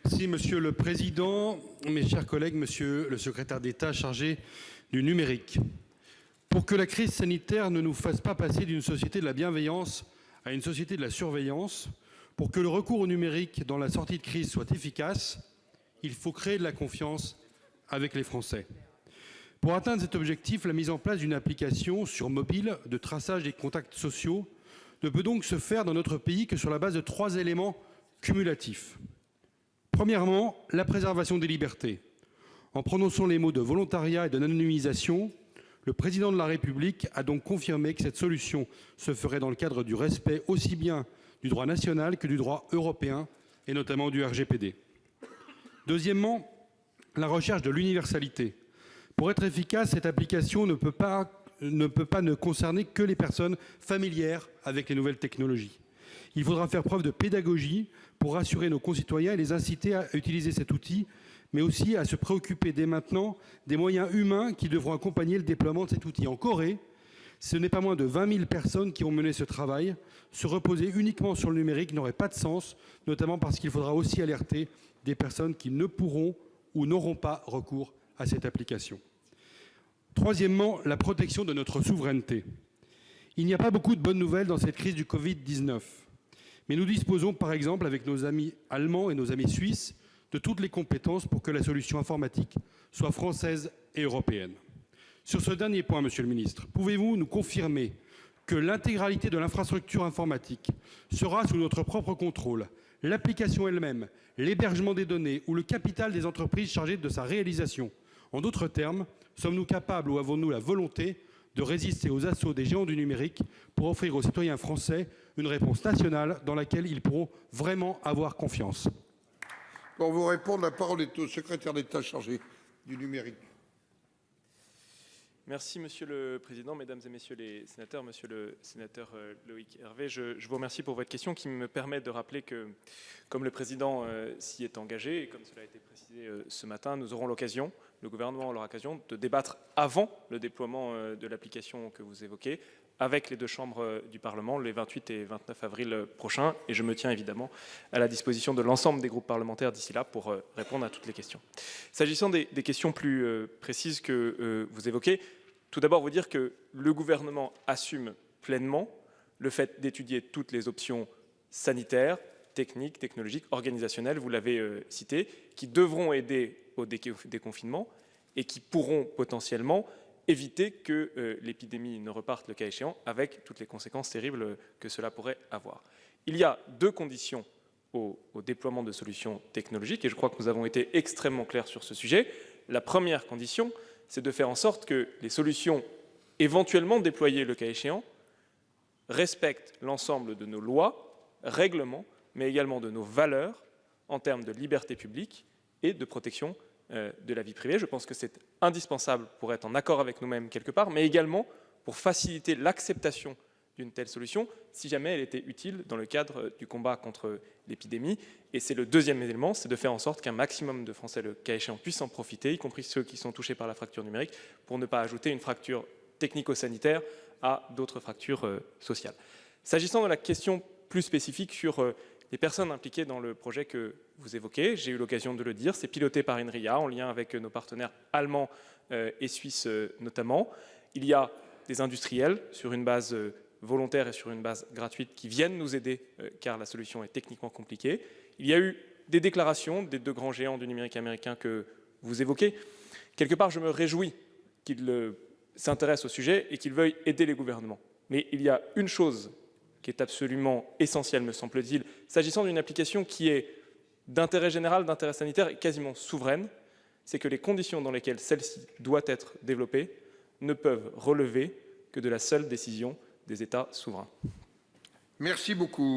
Merci Monsieur le Président, mes chers collègues, Monsieur le Secrétaire d'État chargé du numérique. Pour que la crise sanitaire ne nous fasse pas passer d'une société de la bienveillance à une société de la surveillance, pour que le recours au numérique dans la sortie de crise soit efficace, il faut créer de la confiance avec les Français. Pour atteindre cet objectif, la mise en place d'une application sur mobile de traçage des contacts sociaux ne peut donc se faire dans notre pays que sur la base de 3 éléments cumulatifs. Premièrement, la préservation des libertés. En prononçant les mots de volontariat et d'anonymisation, le président de la République a donc confirmé que cette solution se ferait dans le cadre du respect aussi bien du droit national que du droit européen, et notamment du RGPD. Deuxièmement, la recherche de l'universalité. Pour être efficace, cette application ne peut pas ne concerner que les personnes familières avec les nouvelles technologies. Il faudra faire preuve de pédagogie pour rassurer nos concitoyens et les inciter à utiliser cet outil, mais aussi à se préoccuper dès maintenant des moyens humains qui devront accompagner le déploiement de cet outil. En Corée, ce n'est pas moins de 20 000 personnes qui ont mené ce travail. Se reposer uniquement sur le numérique n'aurait pas de sens, notamment parce qu'il faudra aussi alerter des personnes qui ne pourront ou n'auront pas recours à cette application. Troisièmement, la protection de notre souveraineté. Il n'y a pas beaucoup de bonnes nouvelles dans cette crise du Covid-19. Mais nous disposons, par exemple, avec nos amis allemands et nos amis suisses, de toutes les compétences pour que la solution informatique soit française et européenne. Sur ce dernier point, Monsieur le Ministre, pouvez-vous nous confirmer que l'intégralité de l'infrastructure informatique sera sous notre propre contrôle, l'application elle-même, l'hébergement des données ou le capital des entreprises chargées de sa réalisation? En d'autres termes, sommes-nous capables ou avons-nous la volonté de résister aux assauts des géants du numérique pour offrir aux citoyens français une réponse nationale dans laquelle ils pourront vraiment avoir confiance? Pour vous répondre, la parole est au secrétaire d'État chargé du numérique. Merci Monsieur le Président, Mesdames et Messieurs les sénateurs, Monsieur le sénateur Loïc Hervé. Je vous remercie pour votre question qui me permet de rappeler que, comme le Président s'y est engagé et comme cela a été précisé ce matin, nous aurons l'occasion, le gouvernement aura l'occasion de débattre avant le déploiement de l'application que vous évoquez avec les deux chambres du Parlement les 28 et 29 avril prochains. Et je me tiens évidemment à la disposition de l'ensemble des groupes parlementaires d'ici là pour répondre à toutes les questions. S'agissant des questions plus précises que vous évoquez, tout d'abord vous dire que le gouvernement assume pleinement le fait d'étudier toutes les options sanitaires, techniques, technologiques, organisationnelles, vous l'avez cité, qui devront aider au déconfinement et qui pourront potentiellement éviter que l'épidémie ne reparte le cas échéant avec toutes les conséquences terribles que cela pourrait avoir. Il y a deux conditions au déploiement de solutions technologiques et je crois que nous avons été extrêmement clairs sur ce sujet. La première condition, c'est de faire en sorte que les solutions éventuellement déployées le cas échéant respectent l'ensemble de nos lois, règlements, mais également de nos valeurs en termes de liberté publique et de protection de la vie privée. Je pense que c'est indispensable pour être en accord avec nous-mêmes quelque part, mais également pour faciliter l'acceptation d'une telle solution si jamais elle était utile dans le cadre du combat contre l'épidémie. Et c'est le deuxième élément, c'est de faire en sorte qu'un maximum de Français, le cas échéant, puissent en profiter, y compris ceux qui sont touchés par la fracture numérique, pour ne pas ajouter une fracture technico-sanitaire à d'autres fractures sociales. S'agissant de la question plus spécifique sur les personnes impliquées dans le projet que vous évoquez, j'ai eu l'occasion de le dire, c'est piloté par INRIA en lien avec nos partenaires allemands et suisses notamment. Il y a des industriels sur une base volontaire et sur une base gratuite qui viennent nous aider car la solution est techniquement compliquée. Il y a eu des déclarations des deux grands géants du numérique américain que vous évoquez. Quelque part, je me réjouis qu'ils s'intéressent au sujet et qu'ils veuillent aider les gouvernements. Mais il y a une chose qui est absolument essentielle, me semble-t-il, s'agissant d'une application qui est d'intérêt général, d'intérêt sanitaire et quasiment souveraine, c'est que les conditions dans lesquelles celle-ci doit être développée ne peuvent relever que de la seule décision des États souverains. Merci beaucoup.